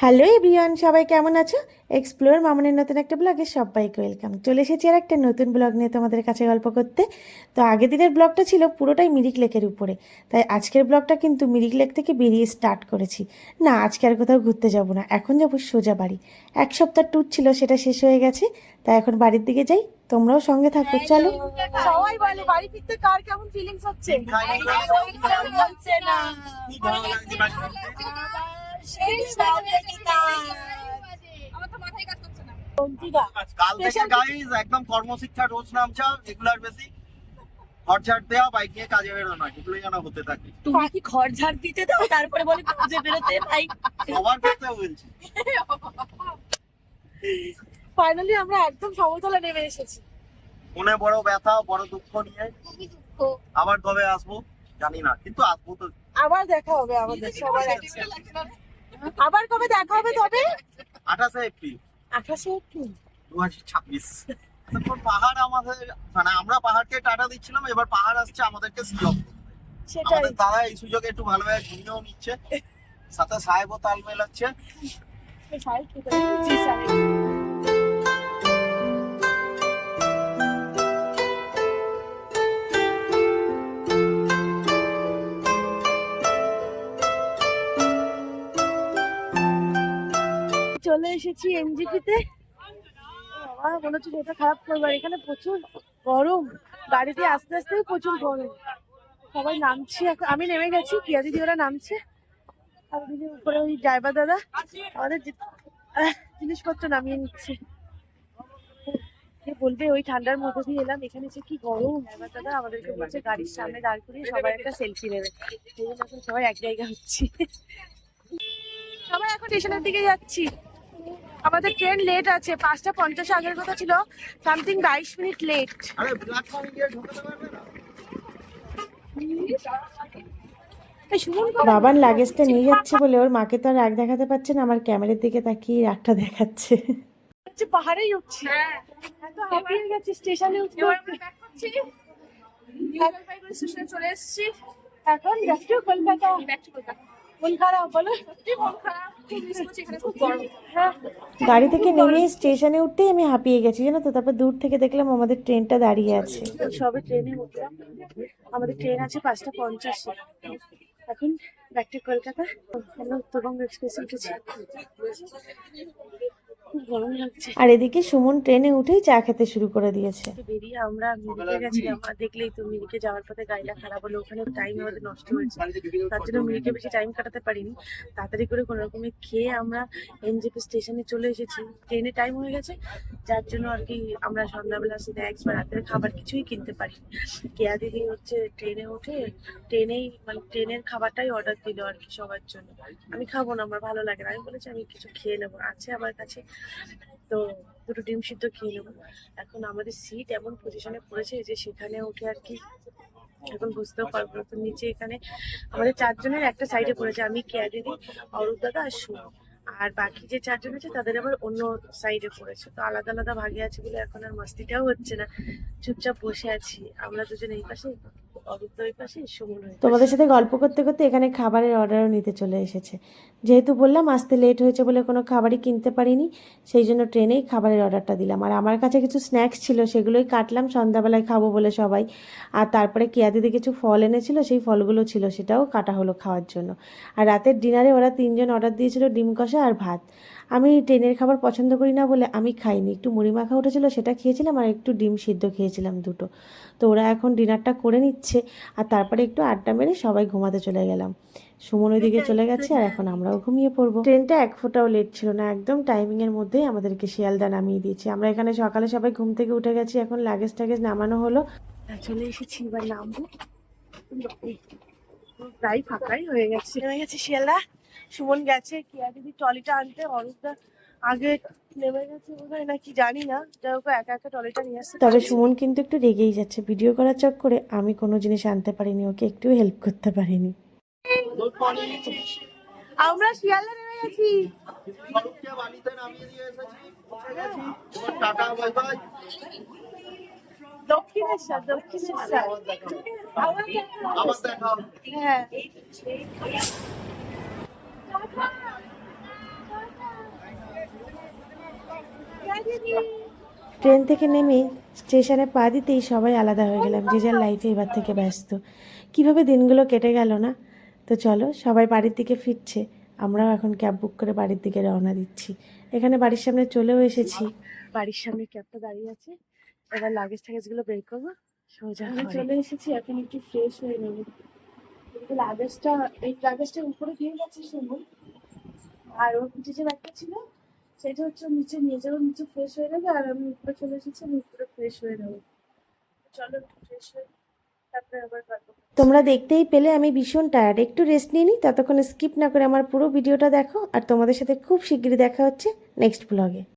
Hello everyone, সবাই কেমন আছো? এক্সপ্লোর মামনের নতুন একটা ব্লগে সবাইকে ওয়েলকাম। চলে এসেছি আর একটা নতুন ব্লগ নিয়ে তোমাদের কাছে গল্প করতে। তো আগের দিনের ব্লগটা ছিল পুরোটাই মিরিক লেকের উপরে, তাই আজকের ব্লগটা কিন্তু মিরিক লেক থেকে বেরিয়ে স্টার্ট করেছি। না, আজকে আর কোথাও ঘুরতে যাব না, এখন যাবো সোজা বাড়ি। এক সপ্তাহ ট্যুর ছিল, সেটা শেষ হয়ে গেছে, তাই এখন বাড়ির দিকে যাই। তোমরাও সঙ্গে থাকো, চলো। সবাই বলে বাড়ি ফিরতে কার কেমন ফিলিংস হচ্ছে? কাল থেকে গাইজ একদম কর্মশিক্ষা রোজ নামছা, রেগুলার বেসিক ঘর ঝাড় দেওয়া, বাইক নিয়ে কাজে বেরোনো, এগুলোই যেন হতে থাকে। তুমি কি ঘর ঝাড় দিতে দাও তারপরে বলে খুঁজে বেরোতে? ভাই সবার ক্ষেত্রে বলছি। ফাইনালি আমরা একদম সমতলে নেমে এসেছি। মনে বড় ব্যথা, বড় দুঃখ নিয়ে আবার কবে আসবো জানি না, কিন্তু আসবো তো। আবার দেখা হবে আমাদের সবার একসাথে। আবার কবে দেখা হবে তবে? 28 এপ্রিল 28 এপ্রিল 2026। তখন পাহাড় আমাদের, মানে আমরা পাহাড়কে টাটা দিচ্ছিলাম, এবার পাহাড় আসছে আমাদেরকে সিলক। সেটাই। আমাদের দাদা এই সুযোগে একটু ভালোভাবে ঘুমিয়েও নিচ্ছে, সাথে সাহেবও তাল মেলাচ্ছে। সাহেব কোথায়? জি সাহেব। চলে এসেছি এনজিপিতে। বাবা, মনে হচ্ছে যেটা খারাপ করবার, এখানে প্রচুর গরম, গাড়িতে আস্তে আস্তে প্রচুর গরম। সবাই নামছি এখন, আমি নেমে গেছি, পিয়া দিদি ওরা নামছে। আর দিদি উপরে ওই ড্রাইভার দাদা আমাদের জিনিসপত্র নামিয়ে নিচ্ছে। কে বলবে ওই ঠান্ডার মধ্যে দিয়ে এলাম, এখানে এসে কি গরম। ড্রাইভার দাদা আমাদেরকে বলছে গাড়ির সামনে দাঁড় করিয়ে সবাই একটা সেলফি নেবে, সেই জন্য এখন সবাই এক জায়গা হচ্ছি। সবাই এখন স্টেশনের দিকে যাচ্ছি। আমাদের ট্রেন লেট আছে, 5:50 আগের কথা ছিল, সামথিং 22 মিনিট লেট। আরে প্ল্যাটফর্মে গিয়ে ঢুকতে পারবে না? বাবার লাগেজটা নিয়ে যাচ্ছে বলে ওর মাকে তো আর রাগ দেখাতে পারছে না, আমার ক্যামেরার দিকে তাকিয়ে রাগটা দেখাচ্ছে। পাহাড়েই উঠছি, এত হাঁপিয়ে গেছি স্টেশনে উঠতে। চলে এসেছি এখন ব্যাক টু কলকাতা। মন খারাপ বলো? হ্যাঁ, গাড়ি থেকে নেমে স্টেশনে উঠতেই আমি হাঁপিয়ে গেছি, জানো তো। তারপর দূর থেকে দেখলাম আমাদের ট্রেনটা দাঁড়িয়ে আছে। সবে ট্রেনে উঠলাম, আমাদের ট্রেন আছে 5:50। এখন ব্যাক টু কলকাতা। আমরা উত্তরবঙ্গ এক্সপ্রেসে উঠেছি, খুব গরম লাগছে। আর এদিকে সুমন ট্রেনে উঠেই চা খেতে শুরু করে দিয়েছে। বেরিয়ে আমরা মিরিকে গেছিলাম, আর দেখলেই তো মিরিকে যাওয়ার পথে গাড়িটা খারাপ হলো, ওখানে টাইম আমাদের নষ্ট হয়েছে, তার জন্য মিরিকে বেশি টাইম কাটাতে পারিনি। তাড়াতাড়ি করে কোনো রকমে খেয়ে আমরা এনজেপি স্টেশনে চলে এসেছি। ট্রেনে টাইম হয়ে গেছে, যার জন্য আর কি আমরা সন্ধ্যাবেলা স্ন্যাক্স বা রাতের খাবার কিছুই কিনতে পারিনি। কেয়া দিদি হচ্ছে ট্রেনে উঠে ট্রেনেই, মানে ট্রেনের খাবারটাই অর্ডার দিল আর কি সবার জন্য। আমি খাবো না, আমার ভালো লাগে না, আমি বলেছি আমি কিছু খেয়ে নেবো, আছে আমার কাছে, তো দুটো ডিম সিদ্ধ খেয়ে নেবো। এখন আমাদের সিট এমন পজিশনে পড়েছে যে সেখানে উঠে আর কি এখন বুঝতেও পারবো না। তো নিচে এখানে আমাদের 4 জনের একটা সাইডে পড়েছে, আমি, কেয়া দিদি, অরূপ দাদা আর সুমন। আর বাকি যে 4 জন আছে তাদের আবার অন্য সাইডে পড়েছে, তো আলাদা আলাদা ভাগে আছে বলে এখন আর মাস্তিটাও হচ্ছে না, চুপচাপ বসে আছি। আমরা দুজন এই পাশে, অরূপ দা ওই পাশে, সুমন ওই পাশে। তোমাদের সাথে গল্প করতে করতে এখানে খাবারের অর্ডারও নিতে চলে এসেছে। যেহেতু বললাম আসতে লেট হয়েছে বলে কোনো খাবারই কিনতে পারিনি, সেই জন্য ট্রেনেই খাবারের অর্ডারটা দিলাম। আর আমার কাছে কিছু স্ন্যাক্স ছিল, সেগুলোই কাটলাম, সন্ধ্যাবেলায় খাবো বলে সবাই। আর তারপরে কেয়া দিদি কিছু ফল এনেছিল, সেই ফলগুলো ছিল, সেটাও কাটা হলো খাওয়ার জন্য। আর রাতের ডিনারে ওরা 3 জন অর্ডার দিয়েছিল ডিম কষা আর ভাত। আমি ট্রেনের খাবার পছন্দ করি না বলে আমি খাইনি, একটু মুড়ি মাখা উঠেছিল সেটা খেয়েছিলাম, আর একটু ডিম সিদ্ধ খেয়েছিলাম দুটো। তো ওরা এখন ডিনারটা করে নিচ্ছে, আর তারপরে একটু আড্ডা মেরে সবাই ঘুমাতে চলে গেলাম। সুমন ওইদিকে চলে গেছে, আর এখন আমরাও ঘুমিয়ে পড়বো। ট্রেনটা এক ফোঁটাও লেট ছিল না, একদম টাইমিংয়ের মধ্যেই আমাদেরকে শিয়ালদা নামিয়ে দিয়েছে। আমরা এখানে সকালে সবাই ঘুম থেকে উঠে গেছি, এখন লাগেজ টাগেজ নামানো হলো। চলে এসেছি, এবার নামবো। প্রায় ফাঁকাই হয়ে গেছে, নেমে গেছে শিয়ালদা। সুমন গেছে কেয়া দিদি ট্রলিটা আনতে, অরূপদা আগে নেমে গেছে বোধহয়, নাকি জানি না, যাই হোক একা একা ট্রলিটা নিয়ে আসছে। তবে সুমন কিন্তু একটু রেগেই যাচ্ছে, ভিডিও করার চক্করে আমি কোনো জিনিস আনতে পারিনি, ওকে একটু হেল্প করতে পারিনি। আমরা শিয়ালদা নেমে গেছি। স্বরূপকে বাড়িতে নামিয়ে দিয়ে এসেছি, উঠে গেছি। এবার tata, bye bye. Dakshineswar, Dakshineswar. আবার দেখা হবে। হ্যাঁ। ট্রেন থেকে নেমে স্টেশনে পা দিতেই সবাই আলাদা হয়ে গেলাম, যে যার লাইফে এবার থেকে ব্যস্ত। কিভাবে দিনগুলো কেটে গেল না। তো চলো, সবাই বাড়ির দিকে ফিরছে, আমরাও এখন ক্যাব বুক করে বাড়ির দিকে রওনা দিচ্ছি। এখানে বাড়ির সামনে চলেও এসেছি। বাড়ির সামনে ক্যাবটা দাঁড়িয়ে আছে, এবার লাগেজ টাগেজগুলো বের করবো, সোজা আমি চলে এসেছি। এখন একটু ফ্রেশ হয়ে নেবো। লাগেজটা, এই লাগেজটা উপরে দিয়ে গেছে সুমন, আর ওর পিঠে যে ব্যাগটা ছিল সেটা হচ্ছে ওর নিচে নিয়ে যাবো, নিচে ফ্রেশ হয়ে যাবে। আর আমি উপরে চলে এসেছি, আমি উপরে ফ্রেশ হয়ে নেবো। চলো একটু ফ্রেশ হয়ে তারপরে আবার গল্প করবো। তোমরা দেখতেই পেলে আমি ভীষণ টায়ার্ড, একটু রেস্ট নিয়ে নিই, ততক্ষণে স্কিপ না করে আমার পুরো ভিডিওটা দেখো। আর তোমাদের সাথে খুব শিগগিরই দেখা হচ্ছে নেক্সট ব্লগে।